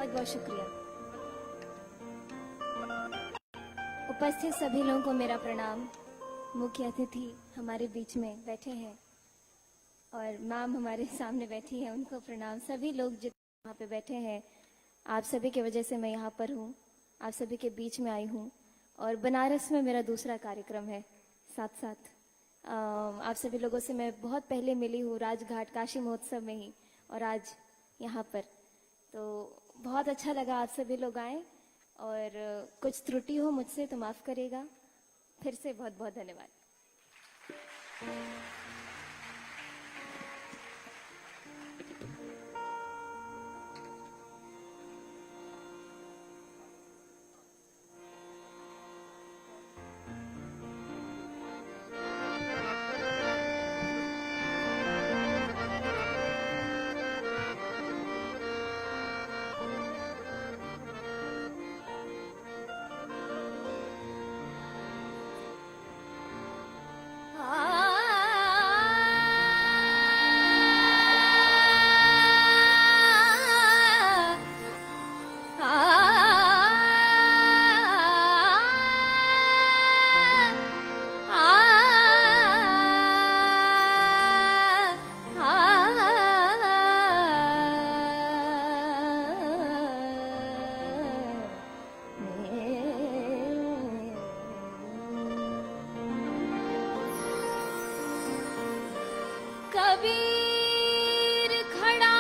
बहुत बहुत शुक्रिया। उपस्थित सभी लोगों को मेरा प्रणाम। मुख्य अतिथि हमारे बीच में बैठे हैं और मैम हमारे सामने बैठी है, उनको प्रणाम। सभी लोग जो यहाँ पे बैठे हैं, आप सभी की वजह से मैं यहाँ पर हूँ, आप सभी के बीच में आई हूँ। और बनारस में मेरा दूसरा कार्यक्रम है साथ साथ। आप सभी लोगों से मैं बहुत पहले मिली हूँ राजघाट काशी महोत्सव में ही, और आज यहाँ पर तो बहुत अच्छा लगा। आप सभी लोग आए और कुछ त्रुटि हो मुझसे तो माफ़ करिएगा। फिर से बहुत बहुत धन्यवाद। कबीर खड़ा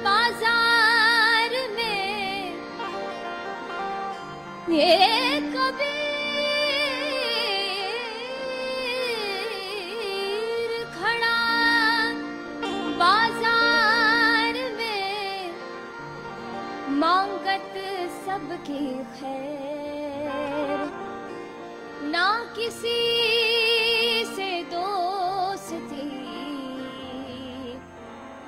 बाजार में, ये कबीर खड़ा बाजार में, मांगत सबकी खैर, ना किसी से दोस्ती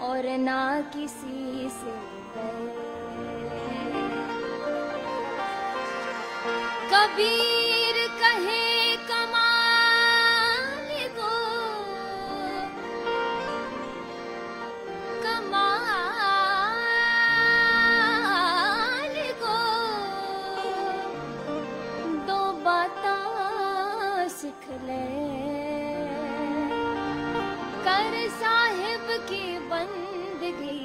और ना किसी से बैर। कबीर कहे कमाल गो, कमाल गो, दो बाता सीख ले, कर साहिब की बंदगी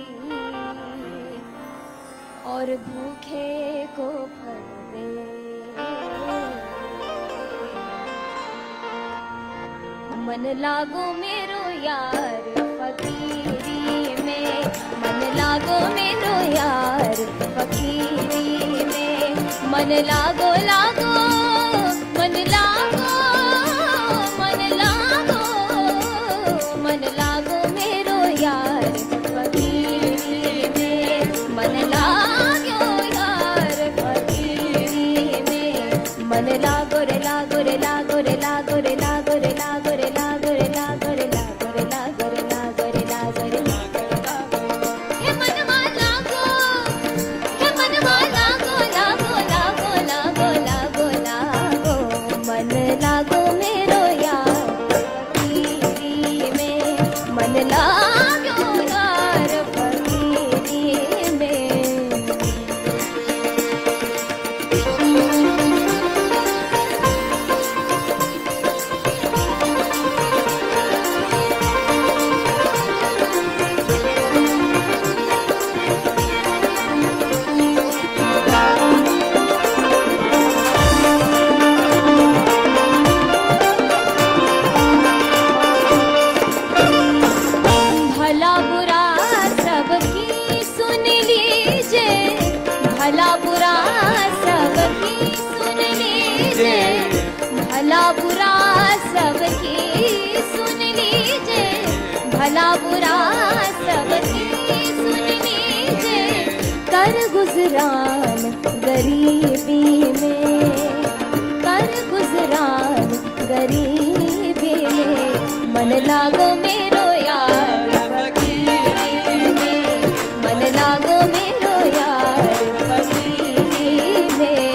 और भूखे को फल दे। मन लागो मेरो यार फकीरी में, मन लागो मेरो यार फकीरी में, मन लागो लागो, मन लागो, मन लागो, मन लागो मेरो यार फकीरी में, मन लागो यार फकीरी में, मन लागो रे लागो रे लागो रे लागो रे लागो रे लागो रे लागो रे लागो रे लागो रे लागो रे लागो रे लागो रे लागो, हे मनवा लागो, हे मनवा लागो लागो लागो लागो लागो लागो, मन लागो मेरो यार फकीरी में, मन लागो यार फकीरी में। भला बुरा सबकी सुन लीजिए, भला बुरा सबकी सुन लीजिए, भला बुरा सबकी सुन लीजिए, भला बुरा सबकी सुन लीजिए, कर गुजरान गरीबी में, कर गुजरान गरीबी में, मन लागो मेरो यार फकीरी में, मन लागो मेरो यार फकीरी में।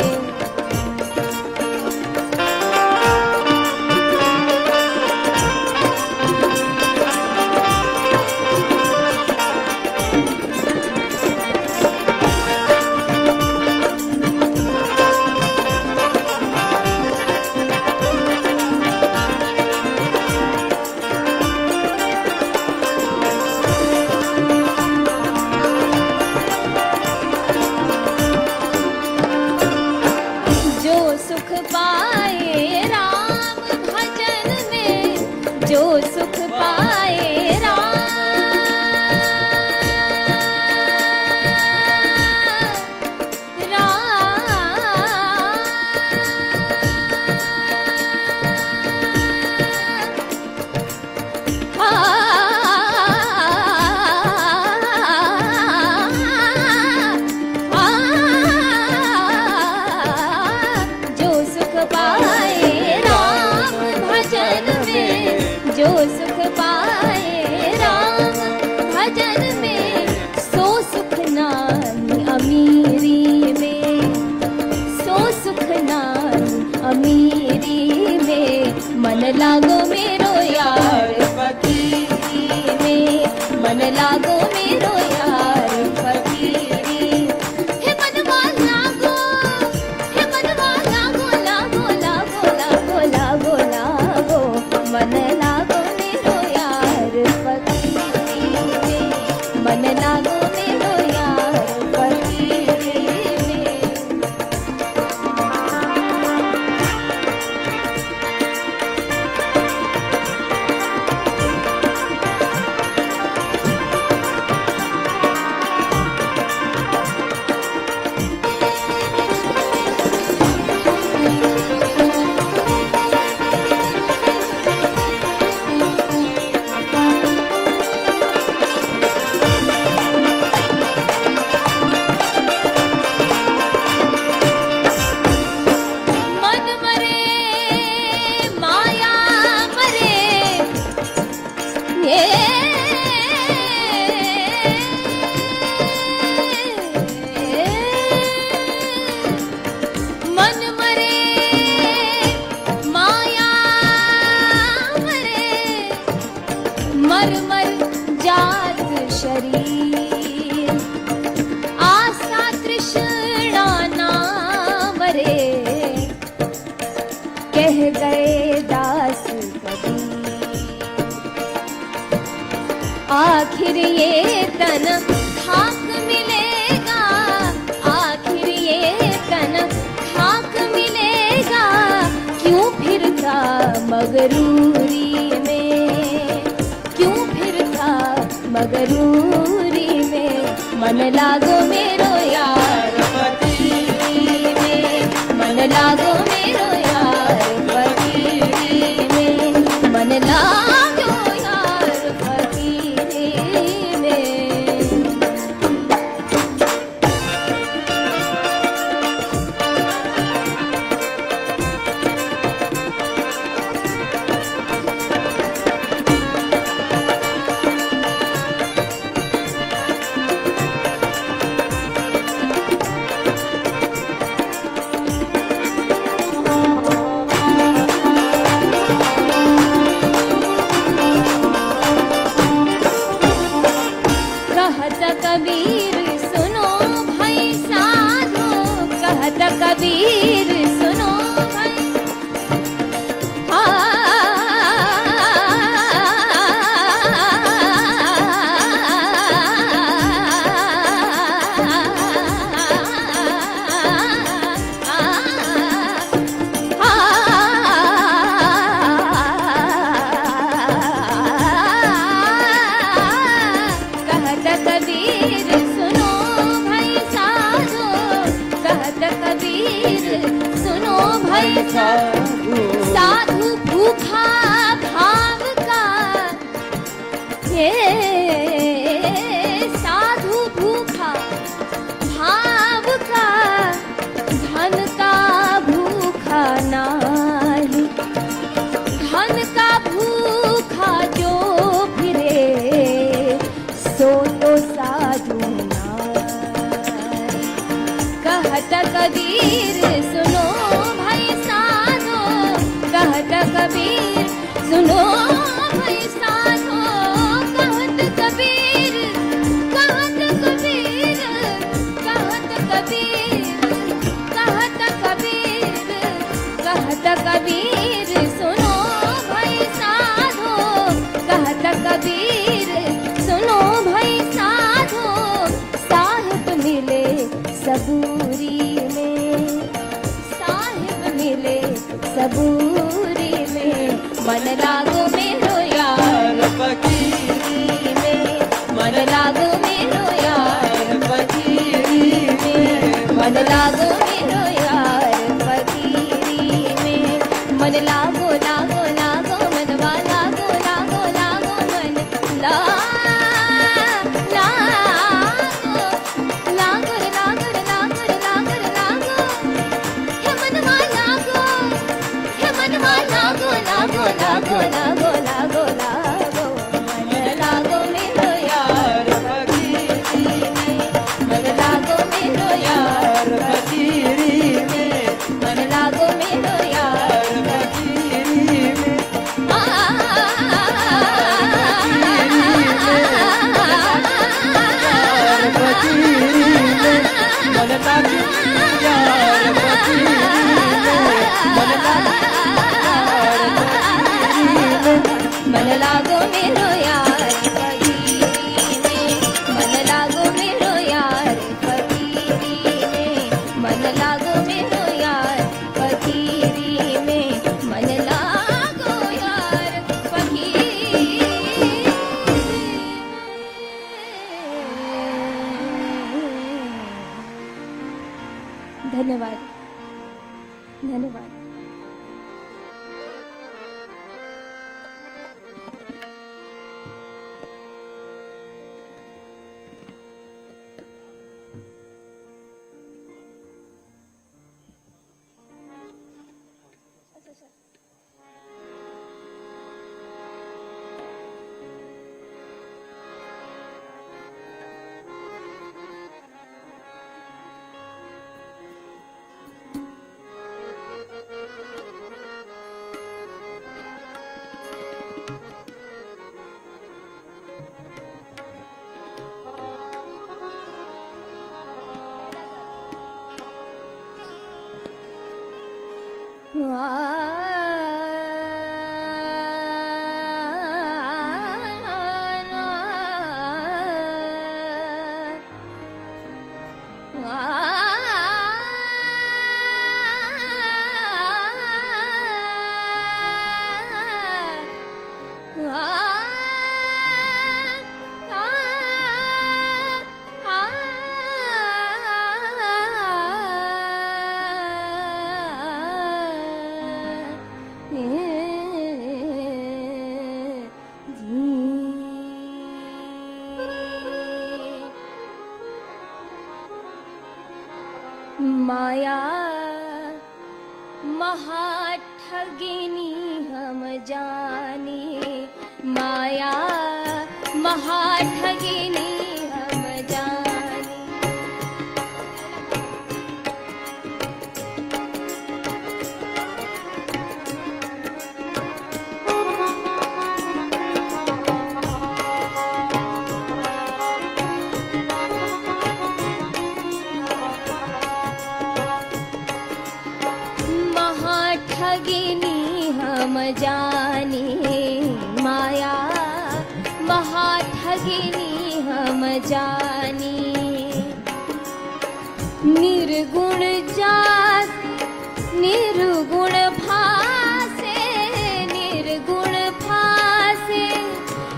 ये तन खाक मिलेगा, आखिर ये तन खाक मिलेगा, क्यों फिरता मगरूरी में, क्यों फिरता मगरूरी में, मन लागो मेरो यार फकीरी में, मन लागो मेरो यार फकीरी में, मन लागो यार फकीरी में। कहत कबीर सुनो भाई साधो, कहत कबीर सुनो भाई, कहत कबीर सुनो भाई साधो, कहत कबीर सुनो भाई साधो, साधु भूखा भाव का, ये साधु भूखा भाव का, धन का भूखा नाही, धन का भूखा जो फिरे सो तो साधु नारी। कहत कबीर सुनो भाई साधो, कहत कबीर सुनो भाई साधो, कहत कबीर, कहत कबीर, कहत कबीर, कहत कबीर, कहत कबीर सुनो भाई साधो, कहत कबीर सुनो भाई साधो, साहिब मिले सबूरी में, साहिब मिले सबूरी में, मन लागो मेरो यार फकीरी में, मन लागो मेरो यार फकीरी में, मन लागो मेरो यार फकीरी में, मन लागो लागो लागो मनवा लागो लागो लागो मन लागो लागो लागो लागो लागो लागो, हे मनवा लागो, हे मनवा लागो लागो लागो लागो लागो लागो, मन लागो मेरो यार फकीरी में, मन लागो मेरो यार फकीरी में, मन लागो मेरो यार फकीरी में, मन लागो मेरो यार फकीरी में, मन लागो मेरो यार फकीरी में, मन लागो मेरो यार फकीरी में, मन लागो यार फकीरी में। धन्यवाद, धन्यवाद। माया महाठगिनी हम जानी, माया महाठगिनी हम जानी। महाठगिनी हम जानी, माया महाठगिनी हम जानी। निर्गुण जात निर्गुण भासे, निर्गुण भासे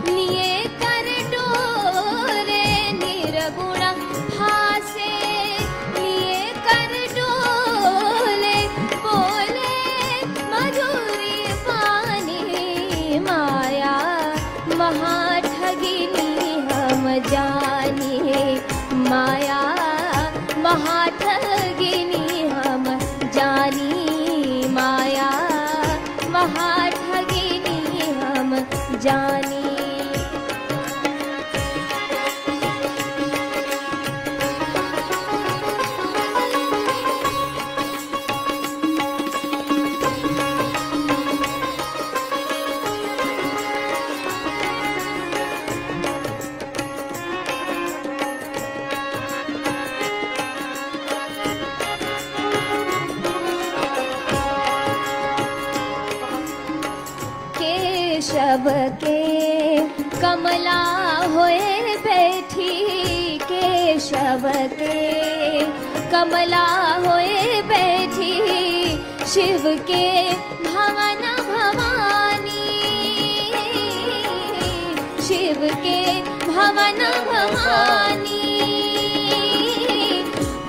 लिए कर डोरे, निर्गुण भासे लिए कर डोले, बोले मधुरी पानी। माया महाठगिनी हम जानी, माया महाठगिनी हम जानी, माया महाठगिनी हम जानी। केशव के कमला होए बैठी, केशव के कमला होए बैठी, शिव के भवन भवानी, शिव के भवन भवानी।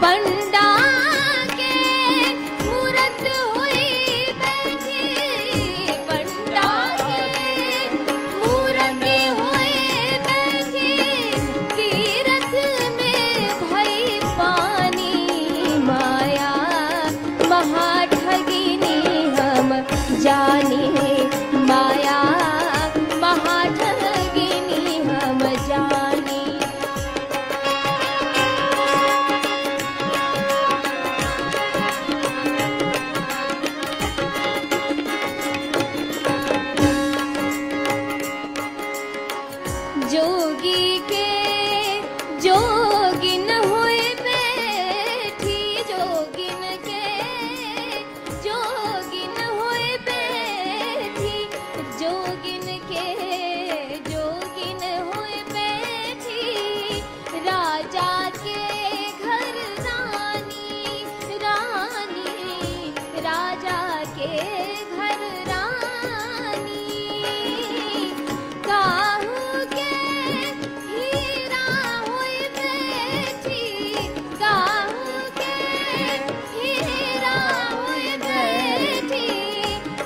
पंडा के मूरत हुई बैठी, पंडा के मूरत हुई बैठी, तीरथ में भई पानी। माया महाठगिनी हम जानी, माया महाठगिनी हम जानी। जोगी के जोगिन हुए बैठी, जोगिन के जोगिन हुए बैठी, जोगिन के जोगिन हुए बैठी, राजा के घर रानी, रानी राजा के घर रानी। काहू के हीरा हुई बैठी, काहू के हीरा हुई बैठी,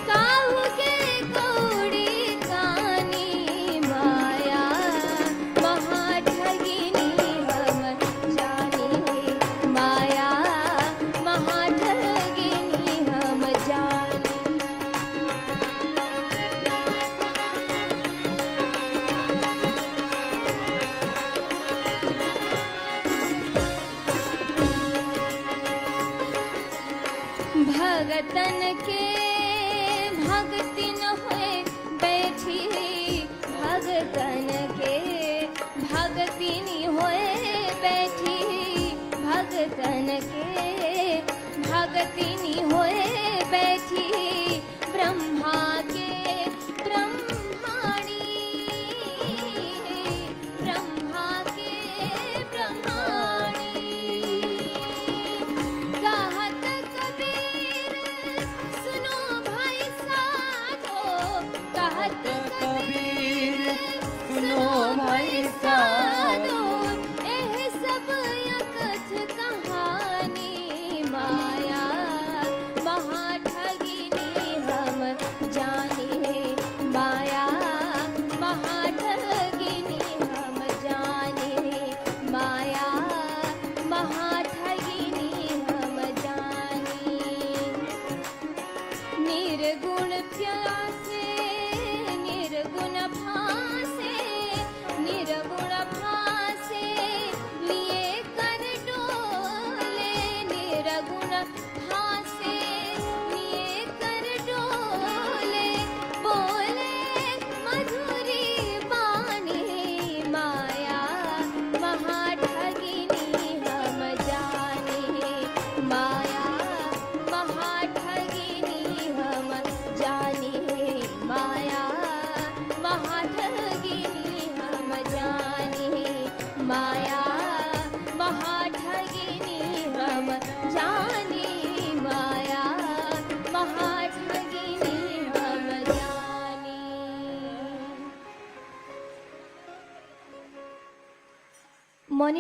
काहू के कौड़ी कानी। माया महाठगिनी हम जानी, माया महाठगिनी हम जानी। भगतन के भगतिन हुए बैठी, भगतन के भगतिनी हुए बैठी, भगतन के भगतिनी हुए बैठी, ब्रह्मा के ब्रह्माणी, ब्रह्मा के ब्रह्माणी।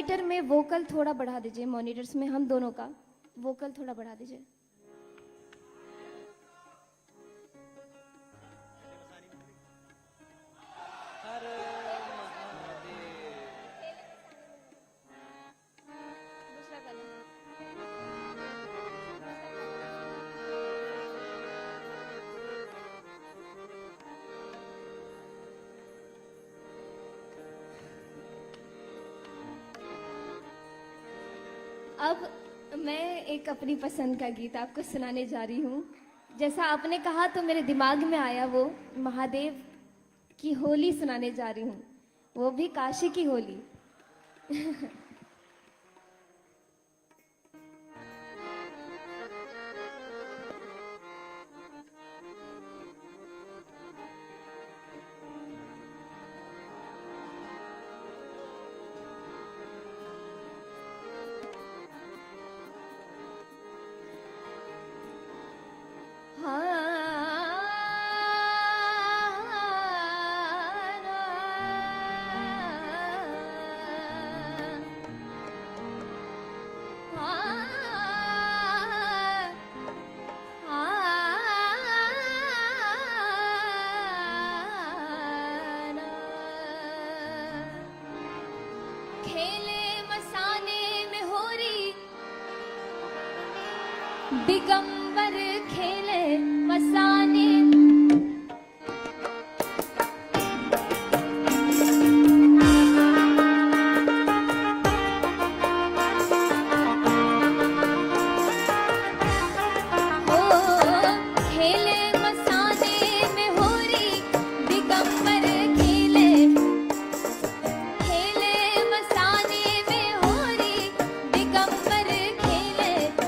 मॉनिटर में वोकल थोड़ा बढ़ा दीजिए, मॉनिटर्स में हम दोनों का वोकल थोड़ा बढ़ा दीजिए। अब मैं एक अपनी पसंद का गीत आपको सुनाने जा रही हूँ। जैसा आपने कहा तो मेरे दिमाग में आया, वो महादेव की होली सुनाने जा रही हूँ, वो भी काशी की होली। खेले मसाने में होरी दिगंबर, खेले मसाने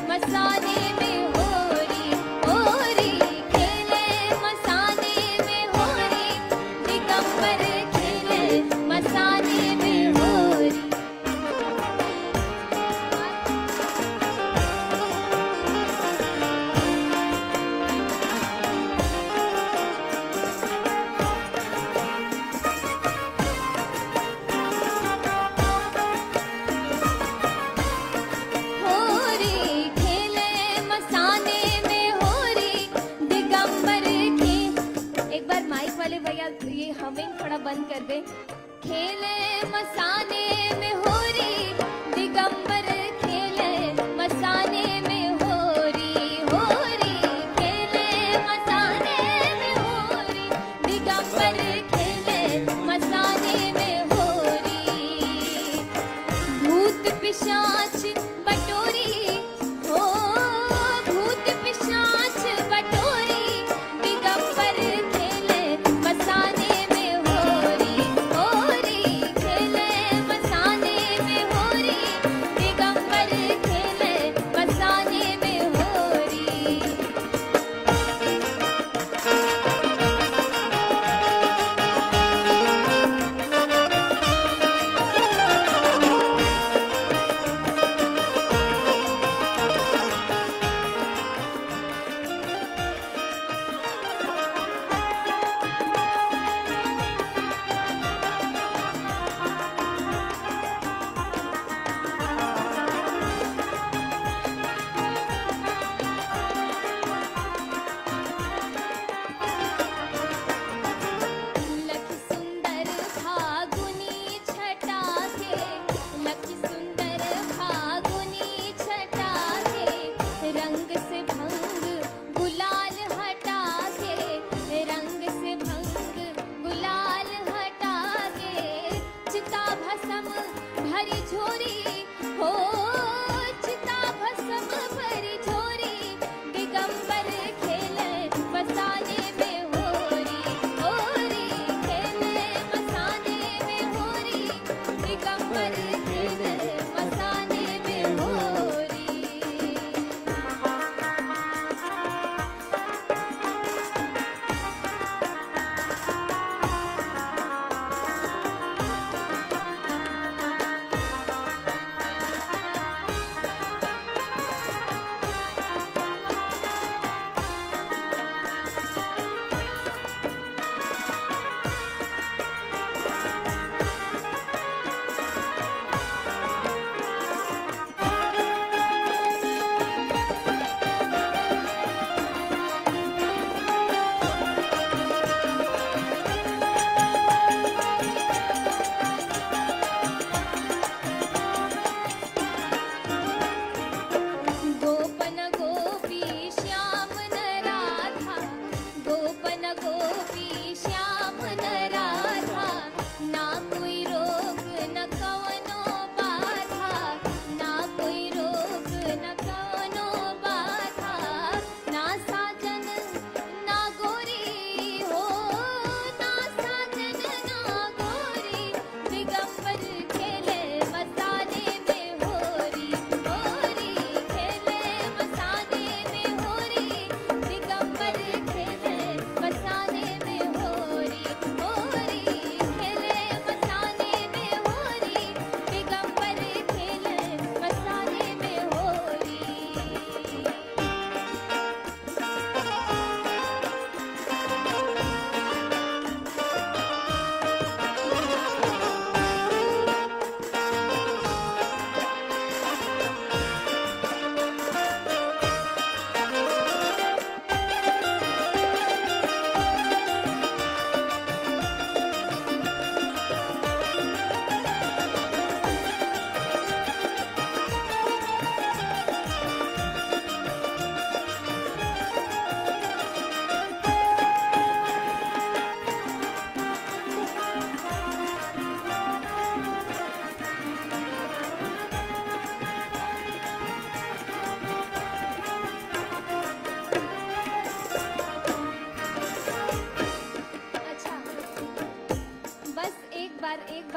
मसाने में होरी, होरी खेले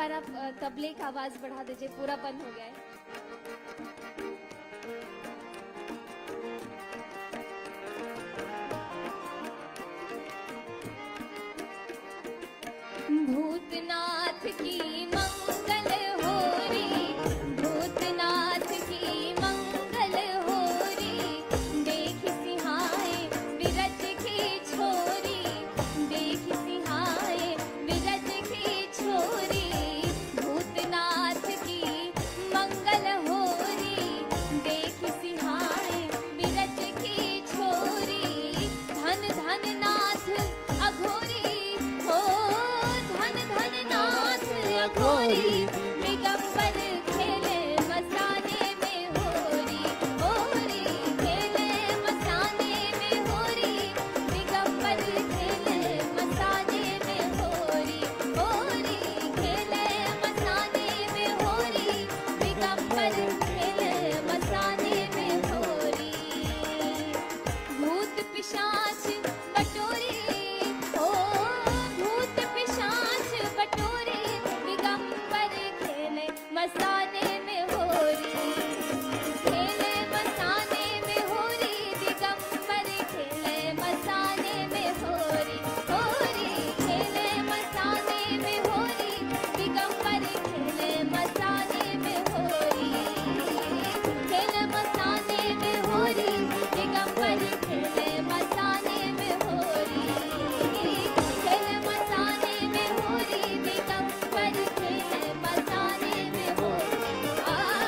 बार आप तबले की आवाज बढ़ा दीजिए, पूरा बंद हो गया है। भूतनाथ की मंगल हो री, भूतनाथ की मंगल हो री, देख सिहाए विरज की छोरी, देख सिहाए विरज की छोरी, भूतनाथ की मंगल हो री, देख सिहाए विरज की छोरी, धन धन नाथ अघोरी हो, धन धन नाथ अघोरी, दिगंबर खेले मसाने में होरी, होरी खेले मसाने में होरी, दिगंबर खेले मसाने में होरी, होरी खेले मसाने में होरी, दिगंबर खेले मसाने में होरी, भूत पिशाच बटोरी हो, भूत पिशाच बटोरी, दिगंबर खेले मसाने में होरी, खेले मसाने में होरी, दिगंबर खेले मसाने में होरी, होरी खेले मसाने में होरी, दिगंबर खेले मसाने में होरी, खेले मसाने में होरी, दिगंबर खेले मसाने में होरी, खेले मसाने में होरी, दिगंबर खेले मसाने में होरी,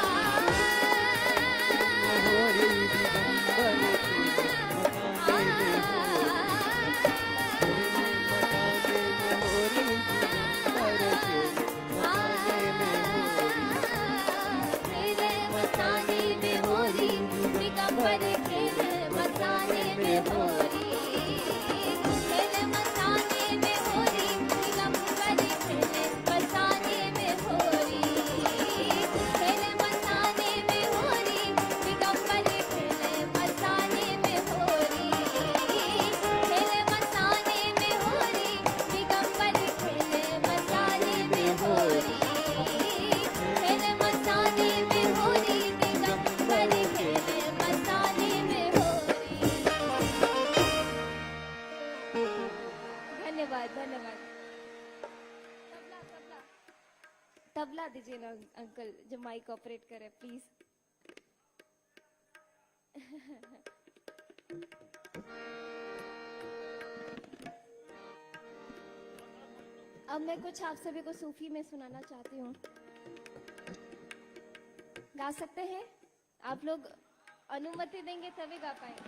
खेले मसाने में होरी, दिगंबर खेले मसाने में होरी, खेले मसाने में होरी, दिगंबर खेले मसाने में होरी, खेले मसाने में होरी, दिगंबर खेले मसाने में होरी, खेले मसाने में होरी, दिगंबर खेले मसाने में होरी, खेले मसाने में होरी, दिगंबर खेले मसाने में होरी। धन्यवाद धन्यवाद। तबला तबला तबला दीजिए ना अंकल, जो माइक ऑपरेट करे प्लीज। अब मैं कुछ आप सभी को सूफी में सुनाना चाहती हूँ। गा सकते हैं आप लोग? अनुमति देंगे तभी गा पाएंगे।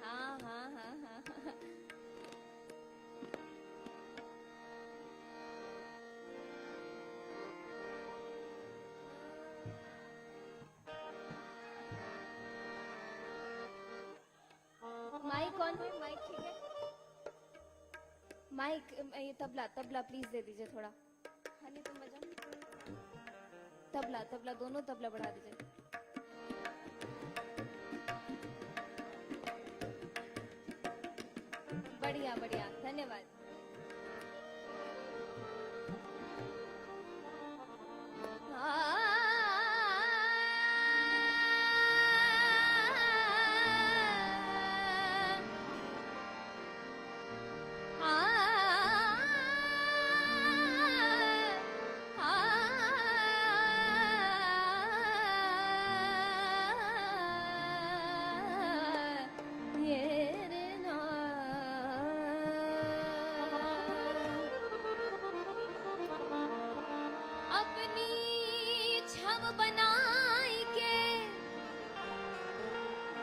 हाँ हाँ हाँ हाँ हाँ। माइक ऑन है? माइक ठीक है? माइक ये तबला तबला प्लीज दे दीजिए थोड़ा। हनी तुम बजाओ। तबला तबला दोनों तबला बढ़ा दीजिए। बढ़िया बढ़िया धन्यवाद।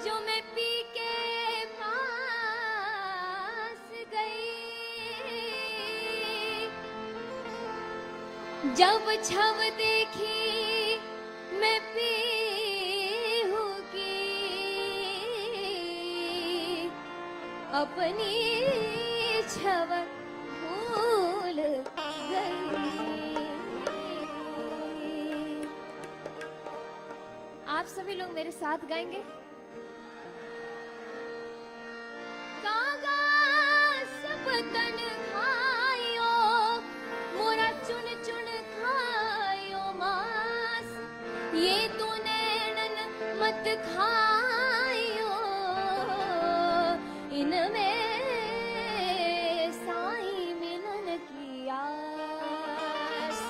जो मैं पी के पास गई, जब छव देखी मैं पी की अपनी छव भूल गई। आप सभी लोग मेरे साथ गाएंगे। सब तन खाए खाइयो इनमें साईं मिलन की आस।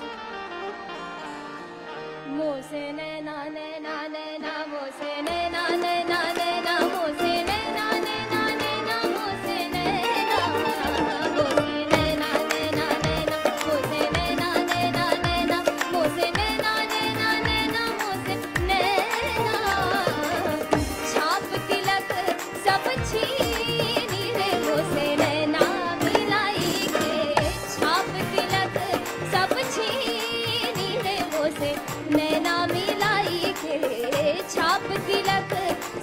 मोसे नैना नैना नैना मोसे नैना नैना नैना मोसे नैना नैना नैना मोसे नैना मोसे नैना नैना नैना मोसे नैना नैना नैना मोसे नैना नैना नैना मोसे नैना। छाप तिलक सब छीनी रे मोसे नैना मिलाई के। छाप तिलक सब छीनी रे मोसे नैना मिलाई के। छाप तिलक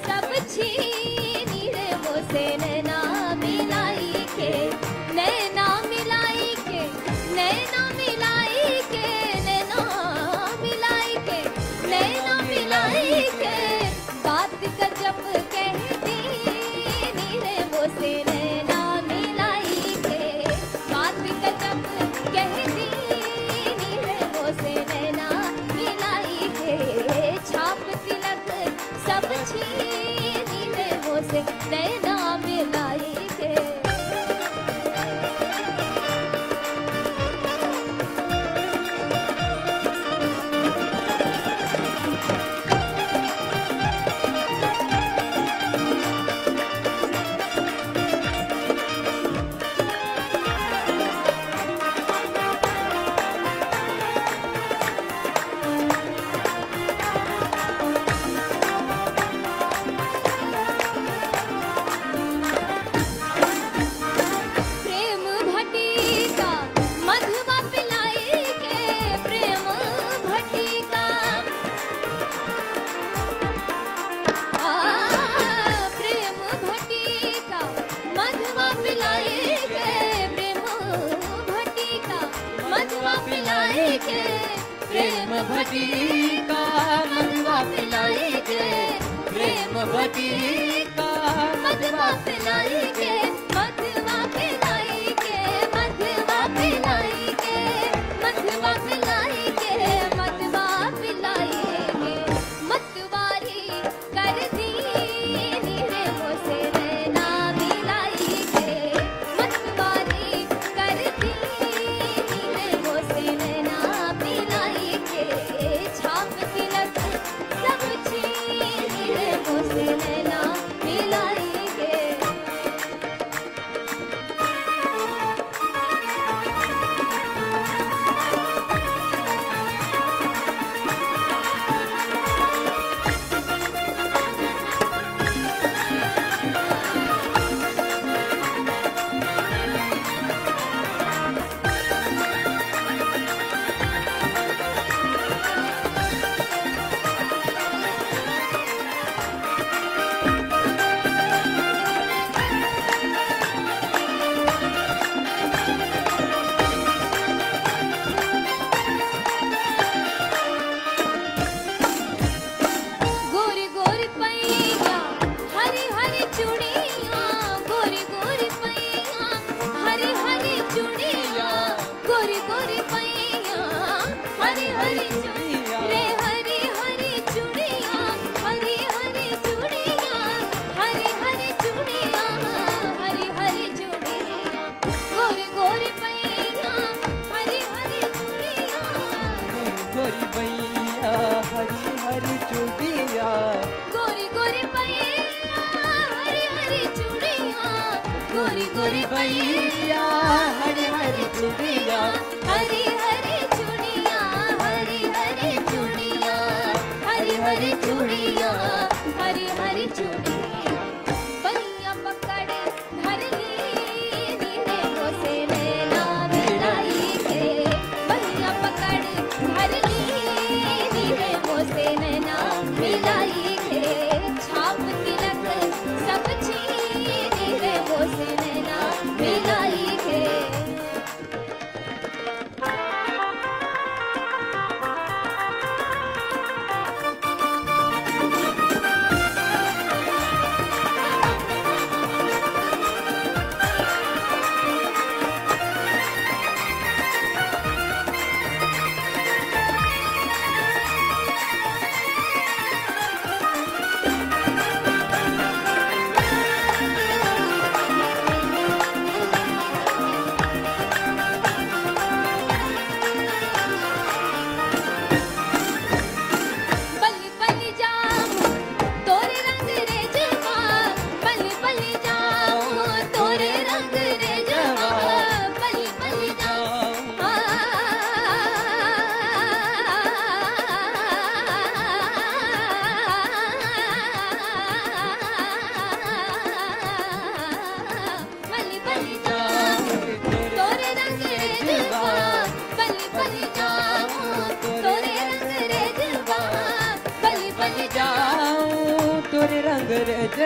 सब छीनी रे मोसे नैना मिलाई के। नैना मिलाई के नैना मिलाई के नैना मिलाई के नैना मिलाई के। बात गजब कहती रे मोसे नैना मिलाई के। बात गजब कहती रे मोसे नैना मिलाई के। छाप तिलक सब छीनी रे मोसे नैना मिलाई के। प्रेम भटिका मधुआ पिलाई के। प्रेम भटिका प्रेम भटिका मधुआ पिलाई के। प्रेम भटिका मधुआ पिलाई के। प्रेम भटिका मधुआ पिलाई के। प्रेम भटिका मधुआ पिलाई के। मधुआ पिलाई के। मधुआ पिलाई के। मधुआ पिलाई के। मधुआ पिलाई के। मतवारी कर दी रे मोसे नैना मिलाई के। मतवारी कर दी रे मोसे नैना मिलाई के। छाप तिलक सब छीनी रे मोसे नैना मिलाई के। गोरी गोरी पैया हरी हरी चूड़ियां। गोरी गोरी पैया हरी हरी चूड़ियां। गोरी गोरी पैया हरी हरी चूड़ियां रे। हरी हरी चूड़ियां हरी हरी चूड़ियां हरी हरी चूड़ियां हरी हरी चूड़ियां। गोरी गोरी पैया हरी हरी चूड़ियां। गोरी बैया हरी हरी चूड़िया। गोरी गोरी पैया हरी हरी चूड़ियां। गोरी गोरी बैया हरी हरी चूड़िया। हरी हरी चूड़ियां हरी हरी चूड़ियां हरी हरी चूड़ियां हरी हरी चूड़ियां। बनिया पकड़ धर ली रे मोसे नैना मिलाई के। बनिया पकड़ धर ली रे मोसे नैना मिलाई के। छाप तिलक सब छीनी रे मोसे नैना मिलाई के।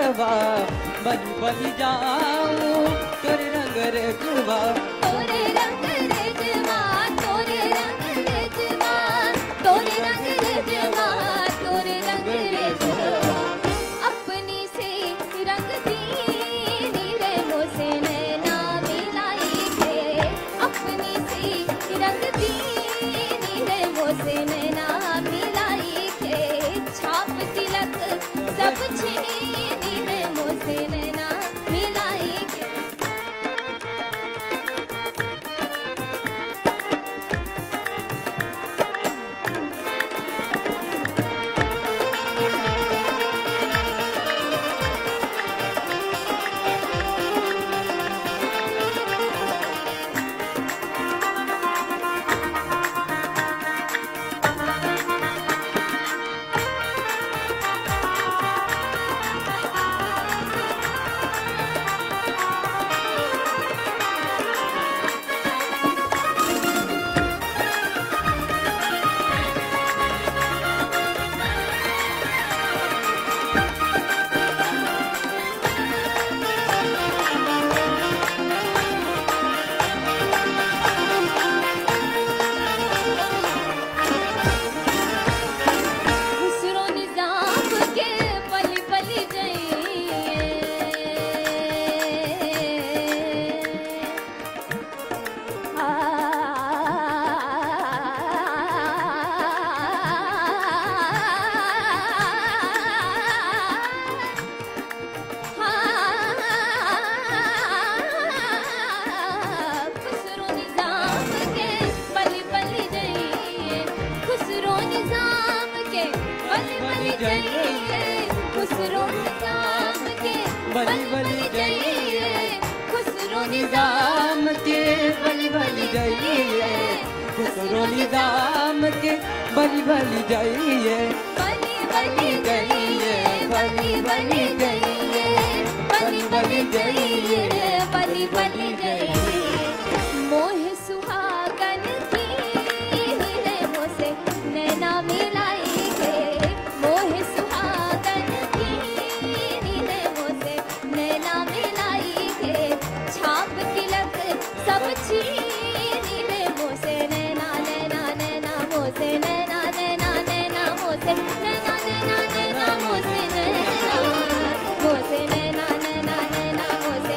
रंगवा बलि बलि जाऊं तोरे रंग रगवा तोरे रंग रेजवा तोरे रंग रेजवा तोरे रंग रेजवा तोरे रंग रेजवा अपनी से रंग दीनी रे मोसे नैना मिलाई के अपनी से रंग दीनी रे मोसे नैना मिलाई के छाप तिलक सब छीनी रे मोसे नैना मिलाई के खुसरो निजाम के पली पली जाइए खुसरो निजाम के पली पली जाइए खुसरो निजाम के बलि बलि जाइए खुसरो निजाम के बलि बलि जाइए खुसरो निजाम के बलि बलि जाइए खुसरो निजाम के बलि बलि जाइए बलि बलि जाइए बलि बलि जाइए बलि बलि जाइए बलि बलि जाइए मोह सुहागन की हीरे मोसे नैना मिलाई के मोह सुहागन की हीरे मोसे नैना मिलाई के छाप तिलक सब छीनी रे मोसे नैना नैना नैना मोसे नैना नैना नैना मोसे नैना नैना नैना मोसे नैना मोसे नैना नैना नैना मोसे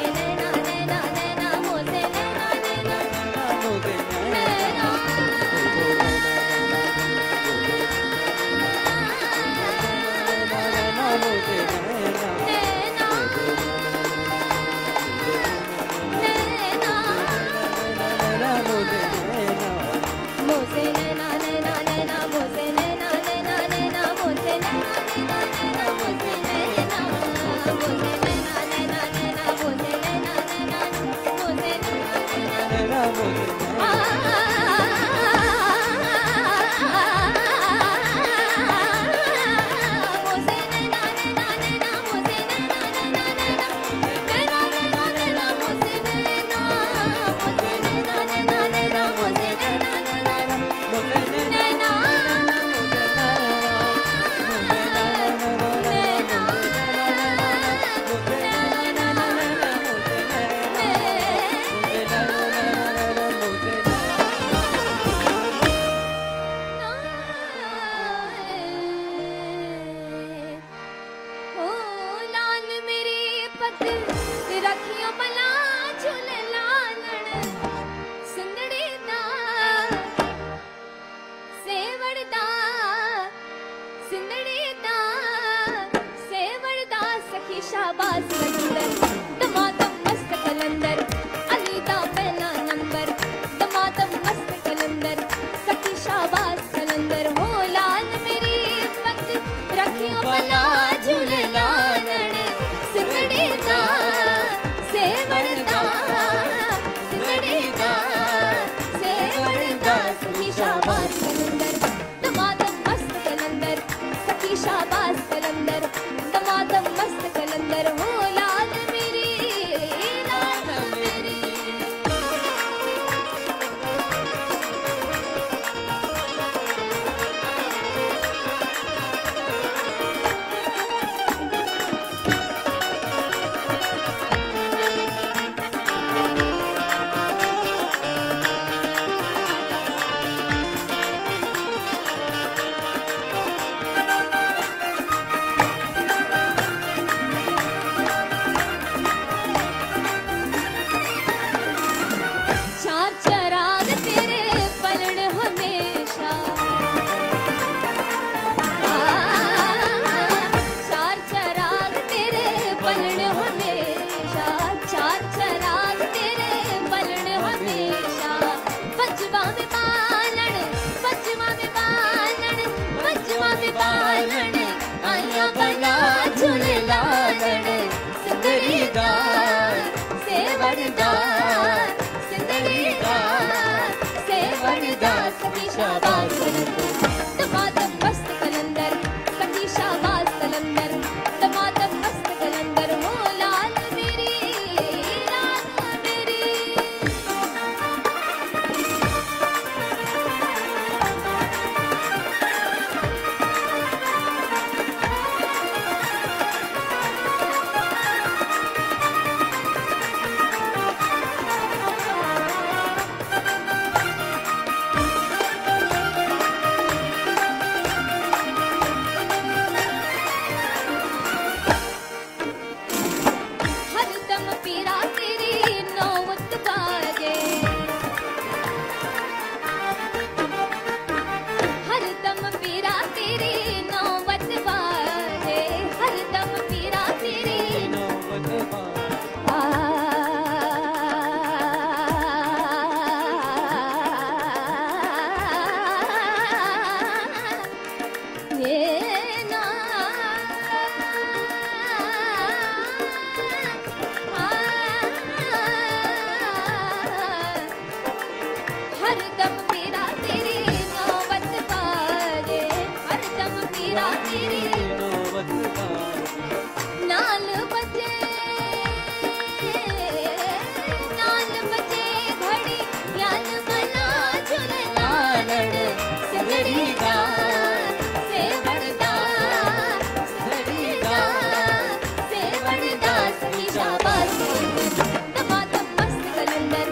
बालण आया बना झूलेलालण सुंदरी दा सेवरदार सुंदरी दा सेवरदार सखी शाबाश दमादम मस्त कलंदर सखी शाबाश कलंदर दमादम मस्त कलंदर हो लाल मेरी हरदम पीरा तेरी नौबत बाजे हरदम पीरा तेरी नौबत बाजे हरदम पीरा तेरी नौबत बाजे ये ना हरदम पीरा तेरी नौबत बाजे हरदम पीरा तेरी नौबत बाजे नाल बजे घड़ी यान मना झूलेलालण सुंदरी दा सेवरदार सुंदरी दा सेवरदार सखी शाबाश दमादम मस्त कलंदर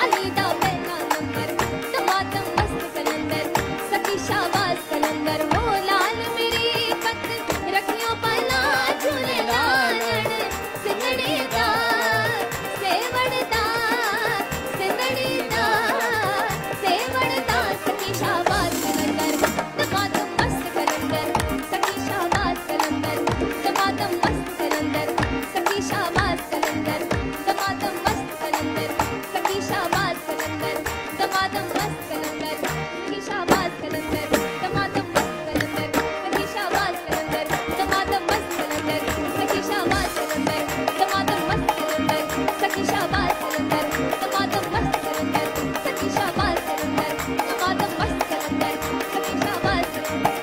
अली दा पहला नंबर दमादम मस्त कलंदर सखी शाबाश कलंदर हो लाल मेरी पत रखियो पला झूलेलालण सिंदड़ी दा सेवरदार सिंदड़ी दा सेवरदार सखी शाबाश कलंदर दमादम मस्त कलंदर सखी शाबाश कलंदर दमादम मस्त कलंदर सखी शाबाश कलंदर दमादम मस्त कलंदर सखी शाबाश कलंदर दमादम मस्त कलंदर सखी शाबाश कलंदर दमादम मस्त कलंदर सखी शाबाश कलंदर दमादम मस्त कलंदर सखी शाबाश कलंदर दमादम मस्त कलंदर सखी शाबाश कलंदर दमादम मस्त कलंदर सखी शाबाश कलंदर दमादम मस्त कलंदर सखी शाबाश कलंदर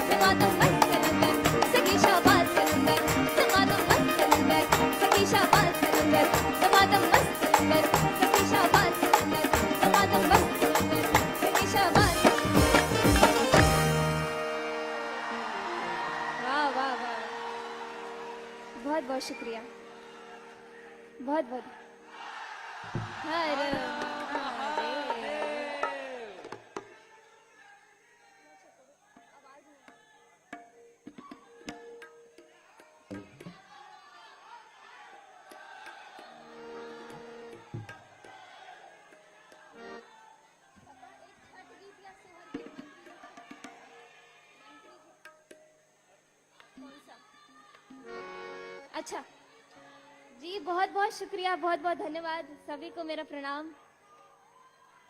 दमादम मस्त कलंदर सखी शाबाश कलंदर दमादम मस्त कलंदर सखी शाबाश कलंदर दमादम मस्त कलंदर सखी शाबाश कलंदर दमादम मस्त कलंदर सखी शाबाश वाह वाह वाह बहुत बहुत शुक्रिया बहुत बहुत हर अच्छा जी बहुत बहुत शुक्रिया बहुत बहुत धन्यवाद सभी को मेरा प्रणाम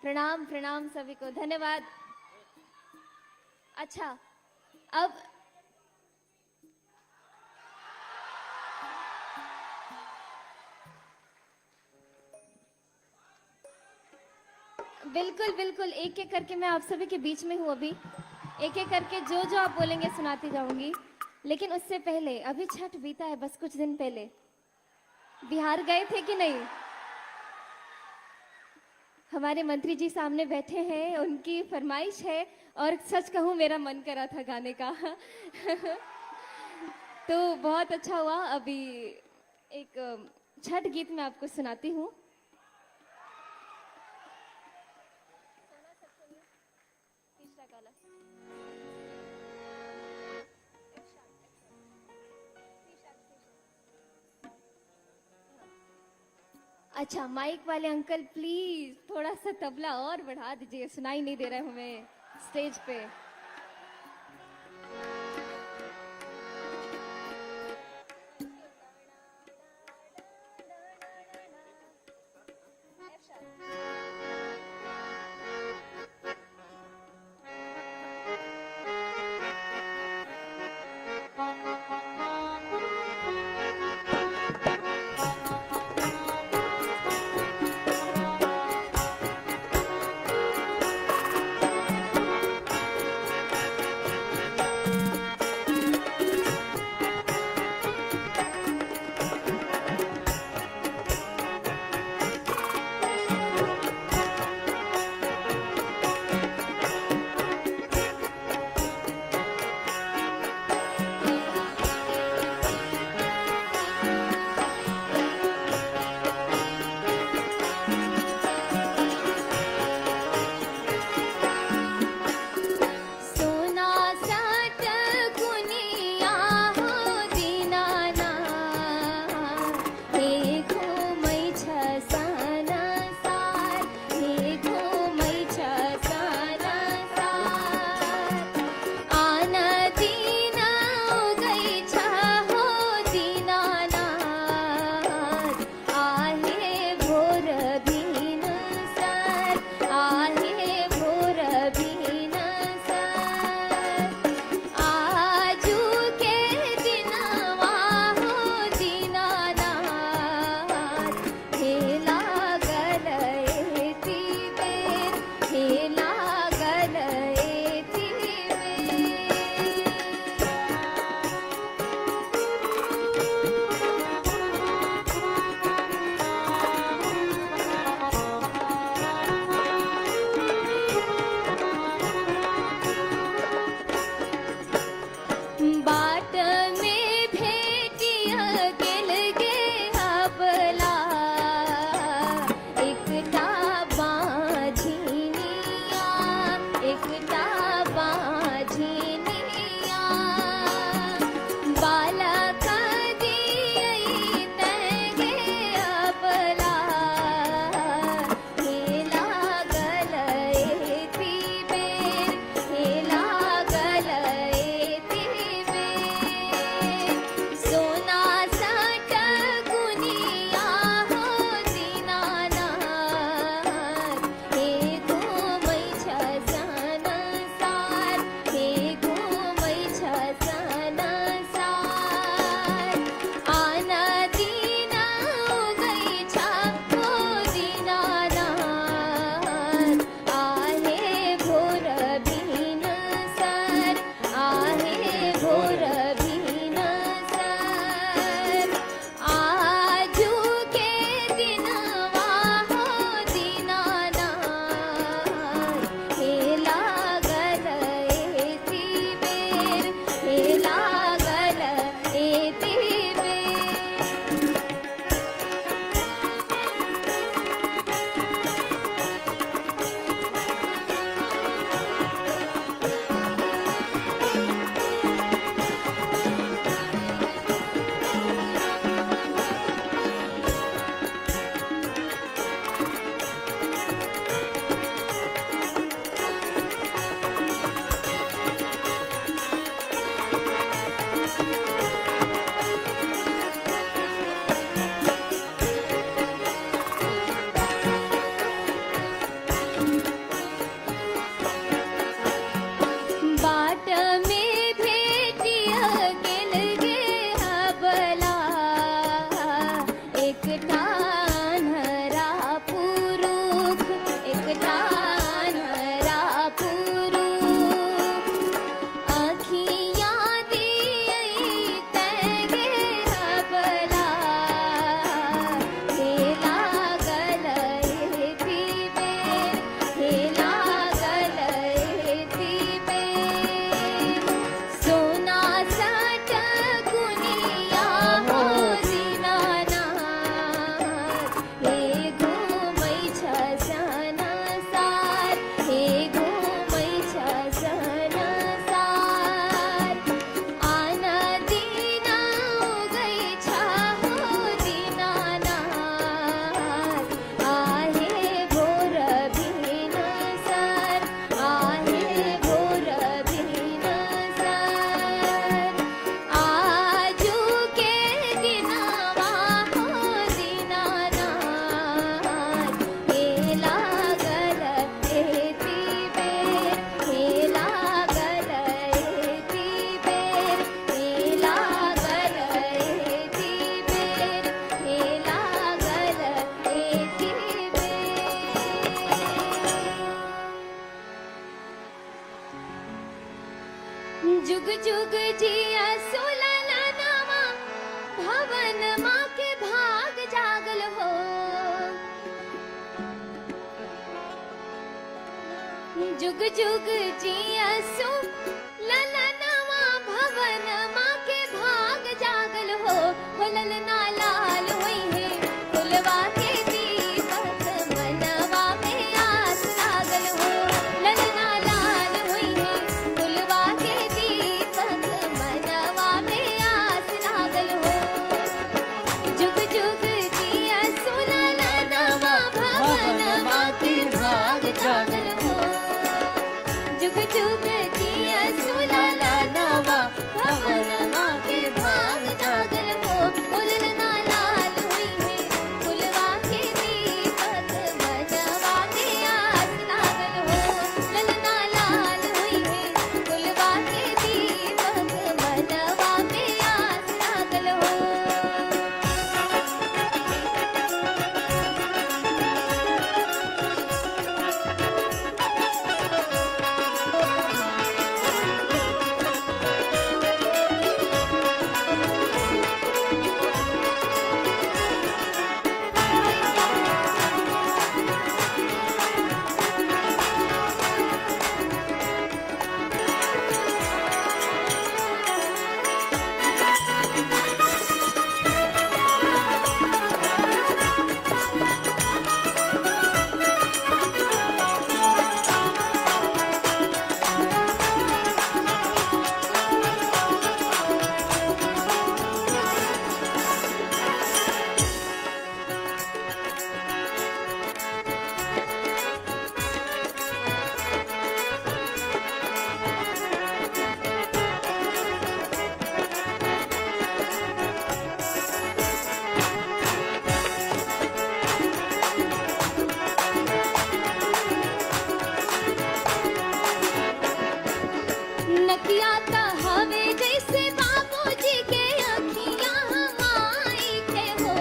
प्रणाम प्रणाम सभी को धन्यवाद अच्छा अब बिल्कुल बिल्कुल एक एक करके मैं आप सभी के बीच में हूँ अभी एक एक करके जो जो आप बोलेंगे सुनाती जाऊंगी लेकिन उससे पहले अभी छठ बीता है बस कुछ दिन पहले बिहार गए थे कि नहीं हमारे मंत्री जी सामने बैठे हैं उनकी फरमाइश है और सच कहूँ मेरा मन करा था गाने का तो बहुत अच्छा हुआ अभी एक छठ गीत मैं आपको सुनाती हूँ अच्छा, माइक वाले अंकल प्लीज थोड़ा सा तबला और बढ़ा दीजिए, सुनाई नहीं दे रहा है हमें स्टेज पे। जुग जुग जिया सोलना नवा भवन माँ के भाग जागल हो। जुग जुग जिया सोलना नवा भवन माँ के भाग जागल हो। ललना लाल हुई है फुलवा के दीपक मनवा में आस लागल हो। ललना लाल हुई है फुलवा के दीपक मनवा में आस लागल हो। जुग जुग जिया सोलना नवा भवन माँ के भाग जागल हो। जुग जुग जिया सोलना नवा भवन माँ के भाग जागल हो। ललना लाल हुई है फुलवा के दीपक मनवा में आस लागल हो। ललना लाल हुई है फुलवा के दीपक मनवा में आस लागल हो। नकिया ता हवे जैसे बाबूजी के अखियां हमाई के हो।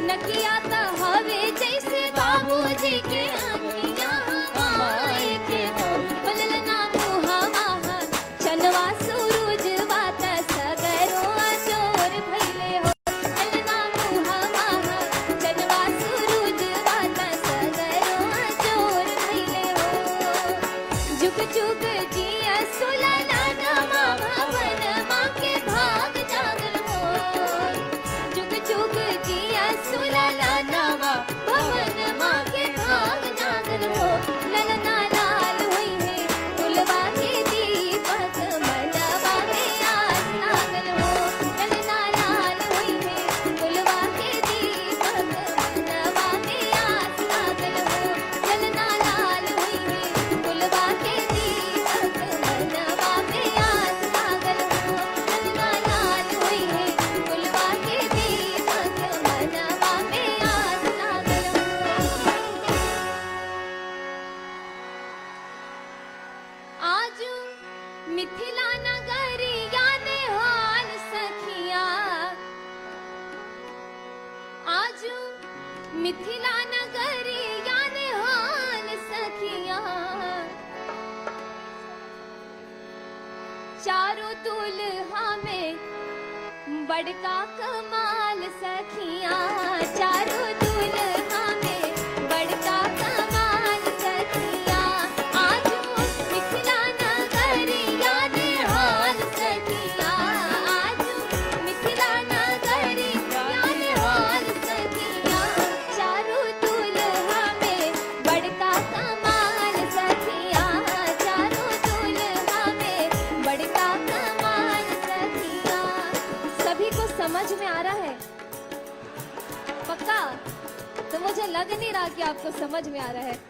नकिया ता हवे जैसे बाबूजी के अखियां हमाई के हो। ललना मुहावा चनवा सूरज वाता सगरो अजोर भइले हो। ललना मुहावा चनवा सूरज वाता सगरो अजोर भइले हो। जुग जुग जिया सोलना नवा भवन माँ के भाग जागल हो। जुग जुग जिया सोलना नवा भवन माँ के भाग जागल हो। ललना लाल हुई है फुलवा के दीपक मनवा में आस लागल हो। ललना लाल हुई है फुलवा के दीपक मनवा में आस लागल हो। ललना लाल हुई है फुलवा के दीपक मनवा में आस लागल हो। ललना लाल हुई है फुलवा के दीपक मनवा में आस लागल हो। आज मिथिला नगरिया ने हाल सखिया। आज मिथिला नगरिया ने हाल सखिया। चारों दुल्हा में बड़का कमाल सखिया। चारों दुल्हा में बड़का कमाल सखिया। आज मिथिला नगरिया ने हाल सखिया। आज मिथिला नगरिया ने हाल सखिया। चारों दुल्हा में बड़का कमाल सखिया। चारों दुल्हा में बड़का कमाल सखिया। सभी को समझ में आ रहा है पक्का? तो मुझे लग नहीं रहा कि आपको समझ में आ रहा है।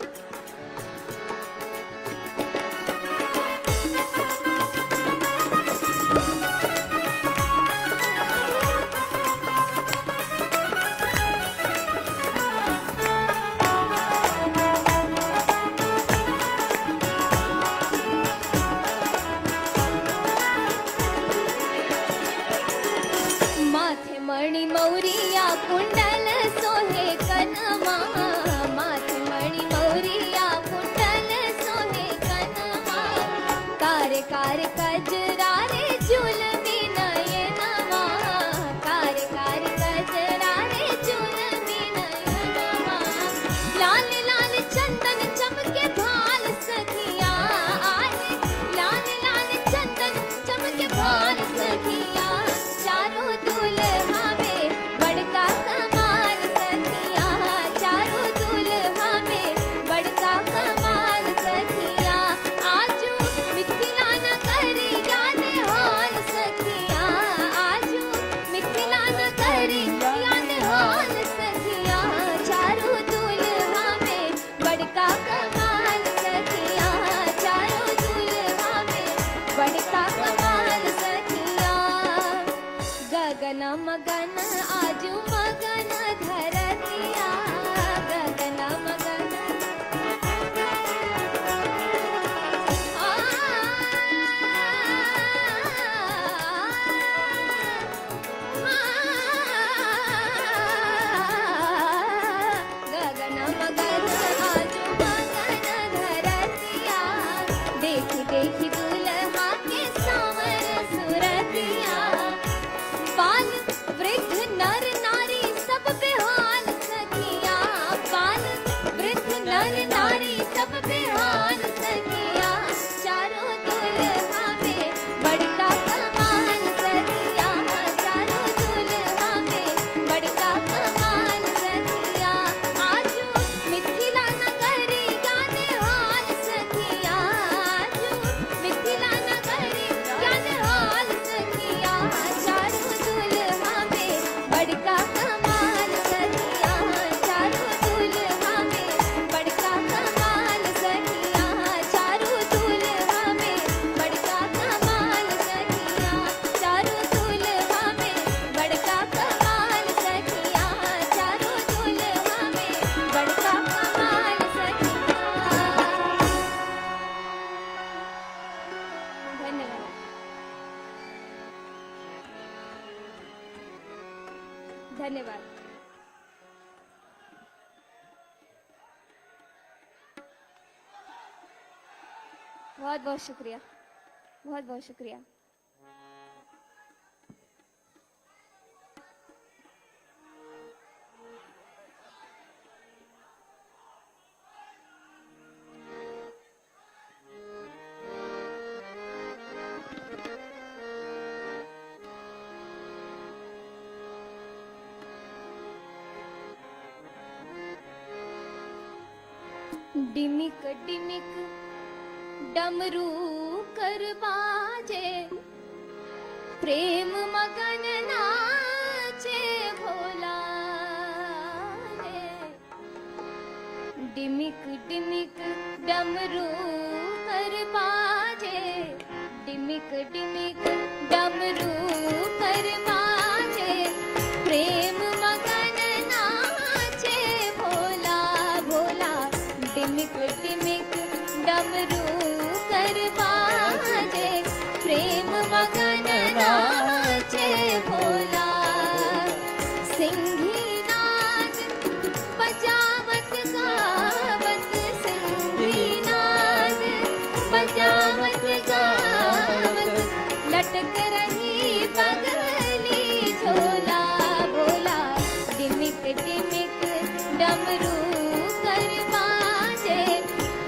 माथे मणि मौरिया कुंडल सोहे कनमा। माथे मणि मौरिया कार कजरा रे जुलमी नयनवा कार कजरा रे जुलमी नयनवा लाल लाल चंदन चमके भाल सखिया आहे लाल लाल चंदन चमके भाल सखिया चारों दुल्हा में बड़का कमाल सखिया चारों दुल्हा में बड़का कमाल सखिया आजू मिथिला नगरिया ने हाल सखिया आजू मिथिला नगरिया ने हाल सखिया चारों दुल्हा में बड़का कमाल सखिया चारों दुल्हा में बड़का कमाल सखिया गगन मगन आजू मगन धरतिया गगन मगन गगन मगन आजू मगन धरतिया देख देख दुल्हा के सांवर सुरतिया बाल वृद्ध नर नारी सब बेहाल सखिया बाल वृद्ध नर नारी सब बेहाल सखिया चारों दुल्हा में बड़का कमाल सखिया चारों दुल्हा में बड़का कमाल सखिया आजू मिथिला नगरिया ने हाल सखिया आजू मिथिला नगरिया ने हाल सखिया चारों दुल्हा में बड़का कमाल सखिया चारों दुल्हा में बड़का कमाल सखिया चारों दुल्हा में बड़का कमाल सखिया चारों दुल्हा में बड़का कमाल सखिया चारों दुल्हा में बड़का कमाल सखिया धन्यवाद धन्यवाद बहुत बहुत शुक्रिया बहुत बहुत शुक्रिया डिमिक डिमिक डमरू कर बाजे प्रेम मगन नाचे भोला रे डिमिक डिमिक डमरू कर बाजे डिमिक डिमिक डमरू कर बाजे प्रेम मगन नाचे भोला भोला डिमिक डिमिक डमरू कर बाजे प्रेम मगन नाचे भोला सिंही नाद बजावत गावत सिंही नाद बजावत गावत लटक रही पगली झोला भोला डिमिक डिमिक डमरू कर बाजे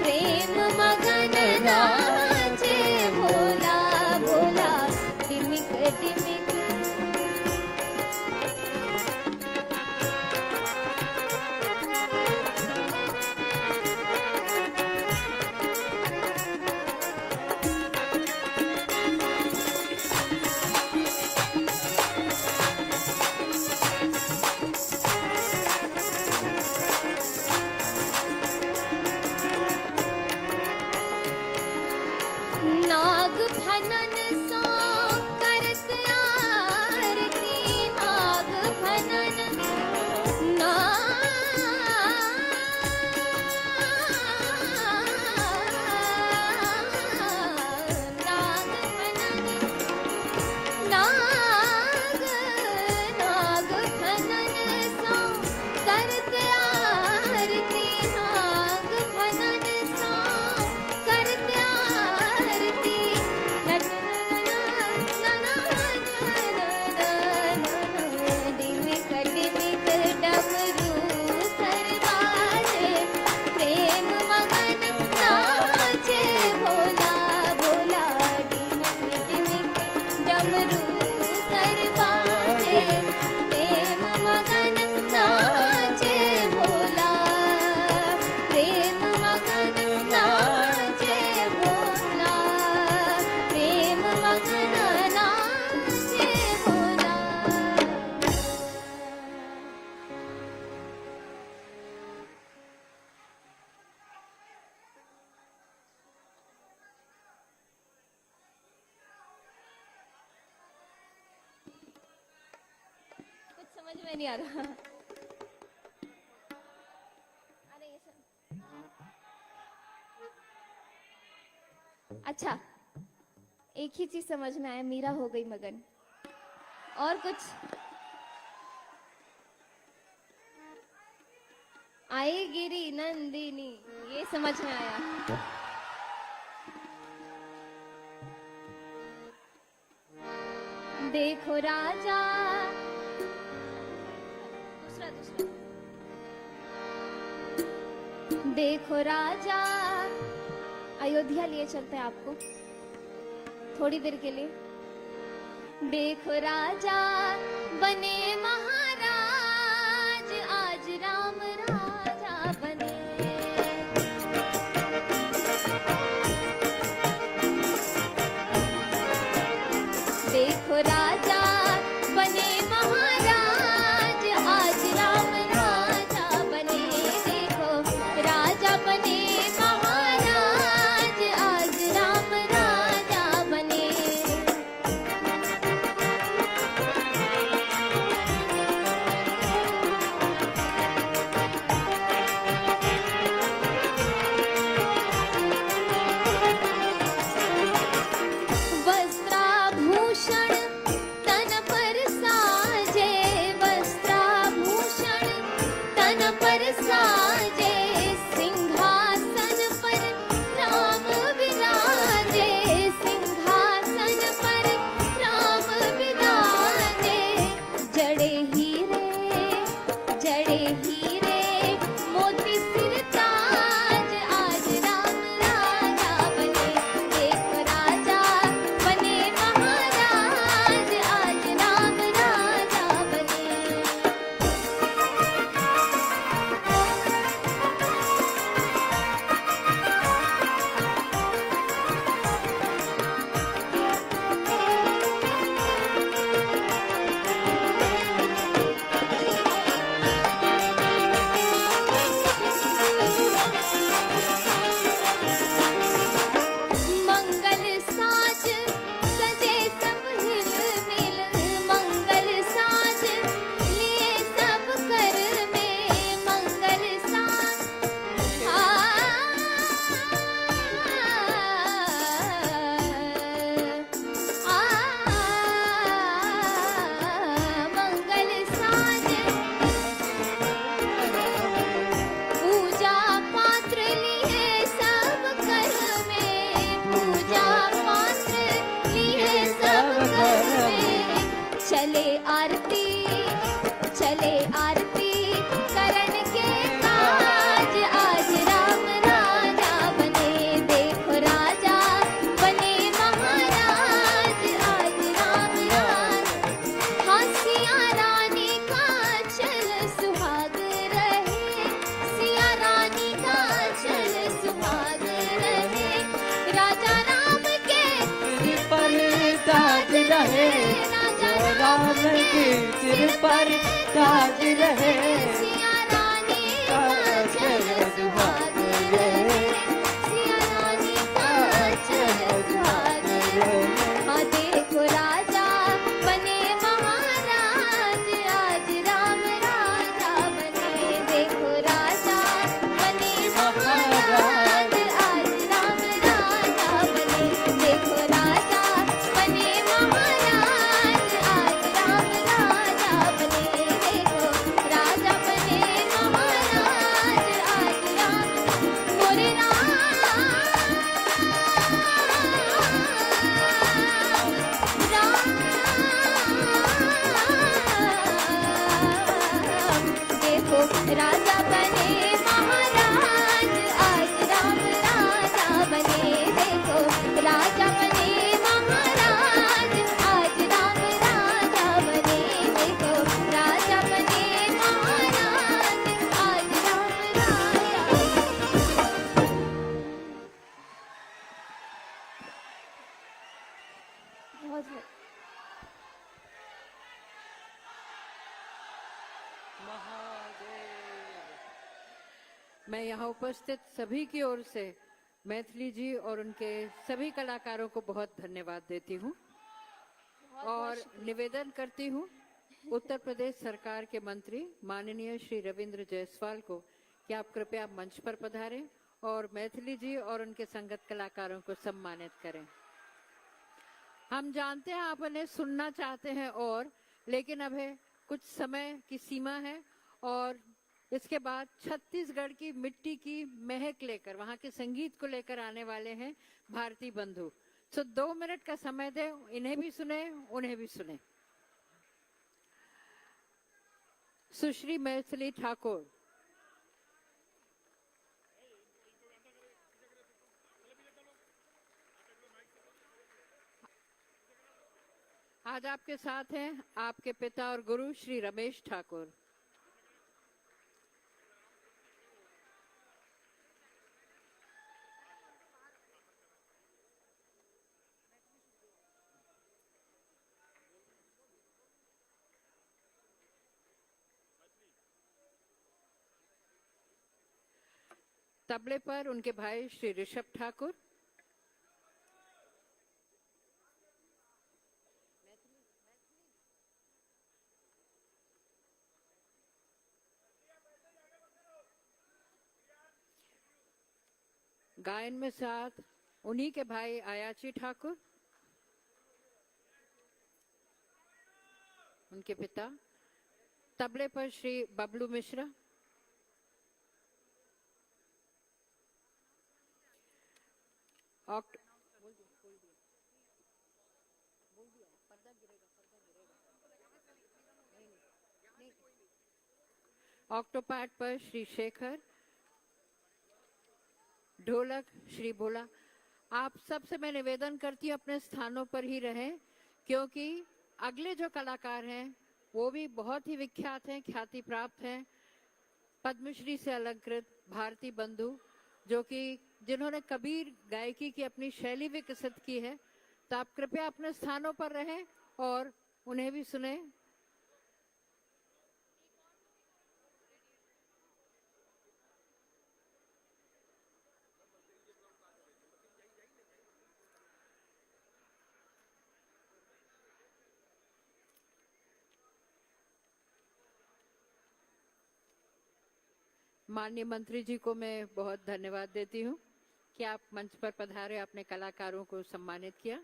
प्रेम मगन नाचे भोला भोला डिमिक डिमिक नाग फनन सो करत आरती नाग फनन नाग फनन नाग नाग फनन सो करत आरती नाग फनन सो करत आरती समझ में नहीं आ रहा। अरे ये सब अच्छा, एक ही चीज समझ में आया, मीरा हो गई मगन। और कुछ आई गिरी नंदिनी, ये समझ में आया। देखो राजा, दूसरा दूसरा। देखो राजा, अयोध्या लिए चलते हैं आपको थोड़ी देर के लिए। देखो राजा बने महाराज, आज राम राजा बने। देखो राजा बने महाराज, आज राम राजा बने। देखो राजा बने महाराज, आज राम राजा बने। वस्त्राभूषण तन पर साजे, वस्त्राभूषण तन पर साजे, सिंहासन पर राम विराजे, सिंहासन पर राम विराजे। जड़े हीरे मोती सिर ताज, आज राम राजा बने। देखो राजा बने महाराज, आज राम राजा बने। मंगल साज सजे सब हिलमिल, मंगल साज लिए सब कर में, मंगल साज मंगल साज पूजा पात्र लिए सब कर में, पूजा पात्र लिए सब कर में। चले आरती करण के काज, आज राम राजा बने। देखो राजा बने महाराज, आज राम राजा। हाँ सिया रानी का चल सुहाग रहे, सिया रानी का चल सुहाग रहे। राजा राम के सिर पर ताज रहे, राजा राम के सिर पर ताज रहे। सिया रानी का चल सुहाग रहे, सिया रानी का चल सुहाग रहे। हाँ देखो राजा बने महाराज, आज राम राजा बने। देखो राजा बने महाराज, आज राम राजा बने। देखो राजा बने महाराज, आज राम राजा बने। देखो राजा बने महाराज, आज राम मोरे देखो राजा बने महाराज, आज राम राजा बने। देखो राजा बने महाराज, आज राम राजा बने। देखो राजा बने महाराज, आज राम राजा। बहुत मैं यहाँ उपस्थित सभी की ओर से मैथिली जी और उनके सभी कलाकारों को बहुत धन्यवाद देती हूँ और निवेदन करती हूँ उत्तर प्रदेश सरकार के मंत्री माननीय श्री रविंद्र जायसवाल को कि आप कृपया मंच पर पधारें और मैथिली जी और उनके संगत कलाकारों को सम्मानित करें। हम जानते हैं आप उन्हें सुनना चाहते हैं और लेकिन अभी कुछ समय की सीमा है और इसके बाद छत्तीसगढ़ की मिट्टी की महक लेकर वहां के संगीत को लेकर आने वाले हैं भारती बंधु। तो 2 मिनट का समय दें, इन्हें भी सुने उन्हें भी सुने। सुश्री मैथिली ठाकुर। आज आपके साथ हैं आपके पिता और गुरु श्री रमेश ठाकुर। तबले पर उनके भाई श्री ऋषभ ठाकुर। गायन में साथ उन्हीं के भाई आयाची ठाकुर, उनके पिता। तबले पर श्री बबलू मिश्रा। ऑक्टोपैड पर श्री शेखर। ढोलक श्री भोला। आप सबसे मैं निवेदन करती हूँ अपने स्थानों पर ही रहें, क्योंकि अगले जो कलाकार हैं वो भी बहुत ही विख्यात हैं, ख्याति प्राप्त हैं। पद्मश्री से अलंकृत भारती बंधु, जो कि जिन्होंने कबीर गायकी की अपनी शैली विकसित की है। तो आप कृपया अपने स्थानों पर रहें और उन्हें भी सुने। माननीय मंत्री जी को मैं बहुत धन्यवाद देती हूँ कि आप मंच पर पधारे, अपने कलाकारों को सम्मानित किया।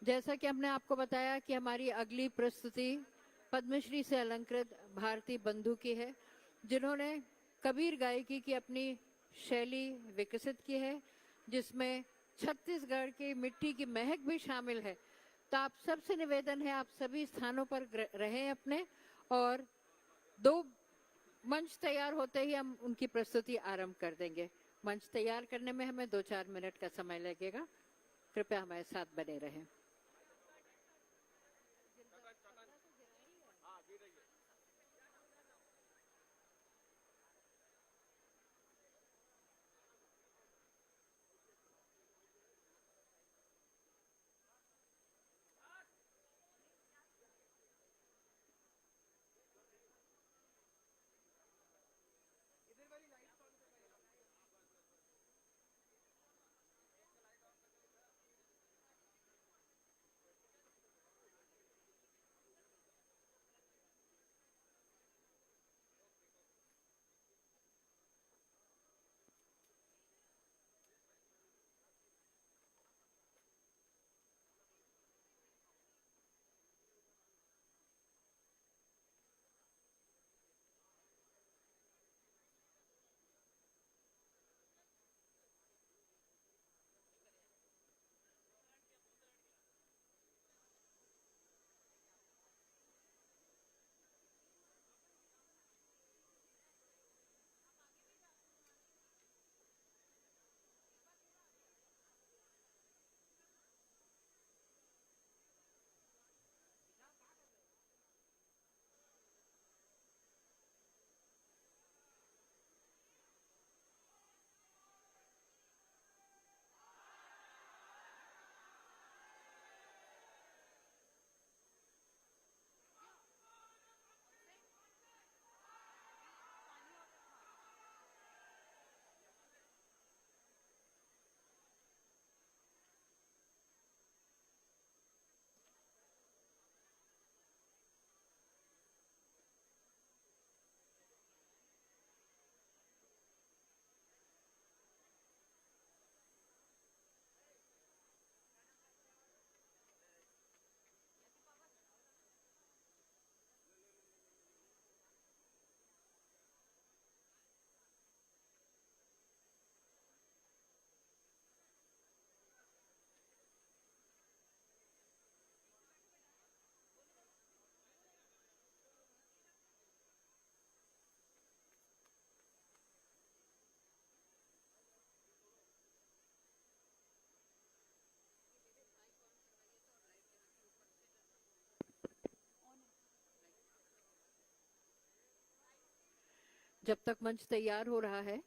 जैसा कि हमने आपको बताया कि हमारी अगली प्रस्तुति पद्मश्री से अलंकृत भारती बंधु की है, जिन्होंने कबीर गायकी की अपनी शैली विकसित की है, जिसमें छत्तीसगढ़ की मिट्टी की महक भी शामिल है। तो आप सबसे निवेदन है, आप सभी स्थानों पर रहें अपने, और 2 मंच तैयार होते ही हम उनकी प्रस्तुति आरंभ कर देंगे। मंच तैयार करने में हमें 2-4 मिनट का समय लगेगा। कृपया हमारे साथ बने रहें। जब तक मंच तैयार हो रहा है,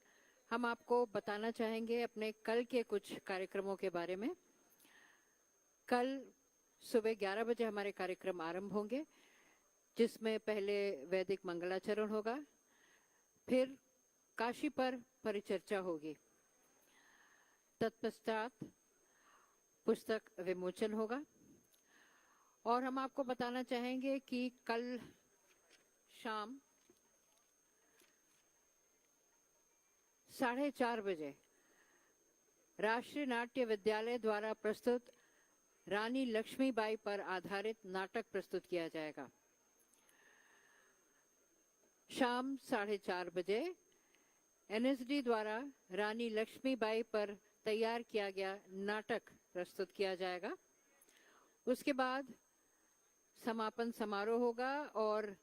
हम आपको बताना चाहेंगे अपने कल के कुछ कार्यक्रमों के बारे में। कल सुबह 11 बजे हमारे कार्यक्रम आरंभ होंगे, जिसमें पहले वैदिक मंगलाचरण होगा, फिर काशी पर परिचर्चा होगी, तत्पश्चात पुस्तक विमोचन होगा। और हम आपको बताना चाहेंगे कि कल शाम 4:30 बजे राष्ट्रीय नाट्य विद्यालय द्वारा प्रस्तुत रानी लक्ष्मीबाई पर आधारित नाटक प्रस्तुत किया जाएगा। शाम 4:30 बजे एनएसडी द्वारा रानी लक्ष्मीबाई पर तैयार किया गया नाटक प्रस्तुत किया जाएगा। उसके बाद समापन समारोह होगा और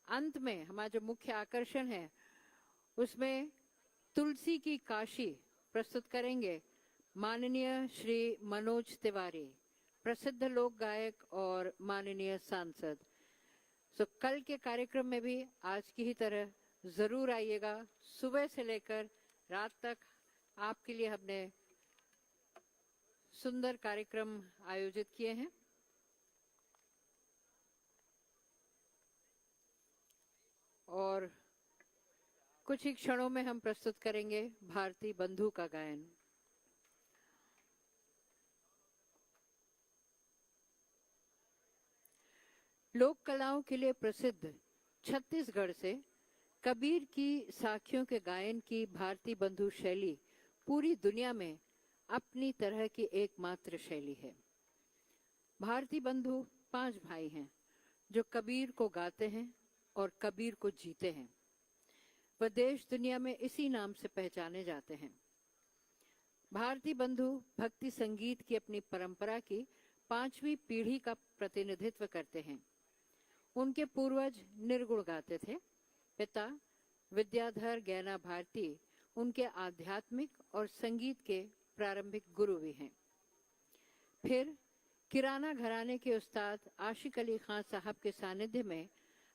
अंत में हमारा जो मुख्य आकर्षण है उसमें तुलसी की काशी प्रस्तुत करेंगे माननीय श्री मनोज तिवारी, प्रसिद्ध लोक गायक और माननीय सांसद। तो कल के कार्यक्रम में भी आज की ही तरह जरूर आइएगा। सुबह से लेकर रात तक आपके लिए हमने सुंदर कार्यक्रम आयोजित किए हैं। और कुछ ही क्षणों में हम प्रस्तुत करेंगे भारती बंधु का गायन। लोक कलाओं के लिए प्रसिद्ध छत्तीसगढ़ से कबीर की साखियों के गायन की भारती बंधु शैली पूरी दुनिया में अपनी तरह की एकमात्र शैली है। भारती बंधु 5 भाई हैं जो कबीर को गाते हैं और कबीर को जीते हैं। वह देश दुनिया में इसी नाम से पहचाने जाते हैं। भारती बंधु भक्ति संगीत की अपनी परंपरा की 5वीं पीढ़ी का प्रतिनिधित्व करते हैं। उनके पूर्वज निर्गुण गाते थे। पिता विद्याधर गैना भारती उनके आध्यात्मिक और संगीत के प्रारंभिक गुरु भी हैं। फिर किराना घराने के उस्ताद आशिक अली खान साहब के सानिध्य में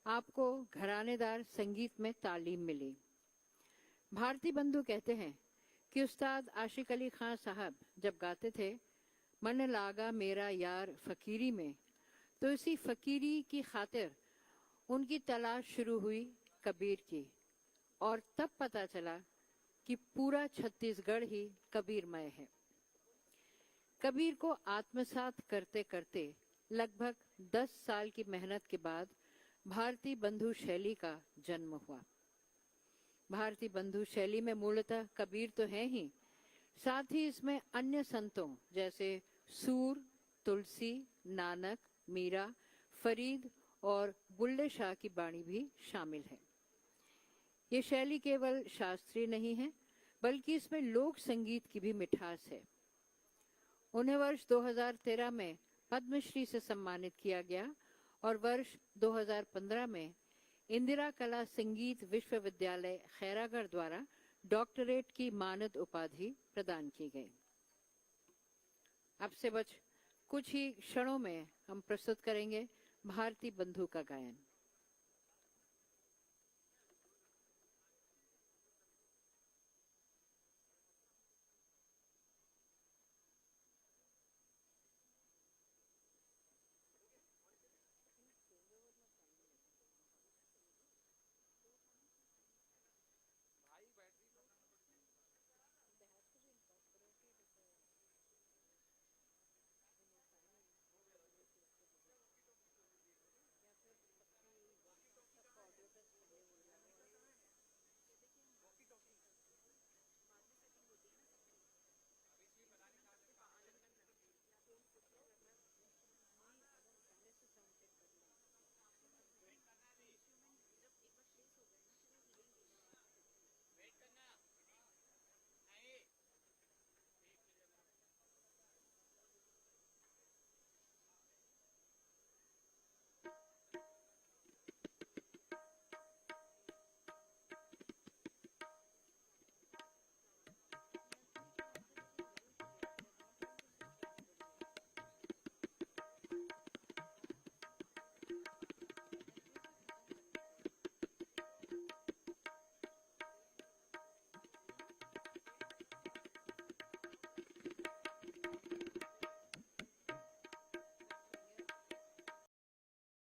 आपको घरानेदार संगीत में तालीम मिली। भारती बंधु कहते हैं कि उस्ताद आशिक अली खान साहब जब गाते थे मन लागा मेरा यार फकीरी में, तो इसी फकीरी की खातिर उनकी तलाश शुरू हुई कबीर की और तब पता चला कि पूरा छत्तीसगढ़ ही कबीरमय है। कबीर को आत्मसात करते करते लगभग 10 साल की मेहनत के बाद भारती बंधु शैली का जन्म हुआ। भारती बंधु शैली में मूलतः कबीर तो है ही, साथ ही इसमें अन्य संतों जैसे सूर, तुलसी, नानक, मीरा, फरीद और बुल्ले शाह की बाणी भी शामिल है। ये शैली केवल शास्त्रीय नहीं है, बल्कि इसमें लोक संगीत की भी मिठास है। उन्हें वर्ष 2013 में पद्मश्री से सम्मानित किया गया और वर्ष 2015 में इंदिरा कला संगीत विश्वविद्यालय खैरागढ़ द्वारा डॉक्टरेट की मानद उपाधि प्रदान की गई। अब से बस कुछ ही क्षणों में हम प्रस्तुत करेंगे भारती बंधु का गायन।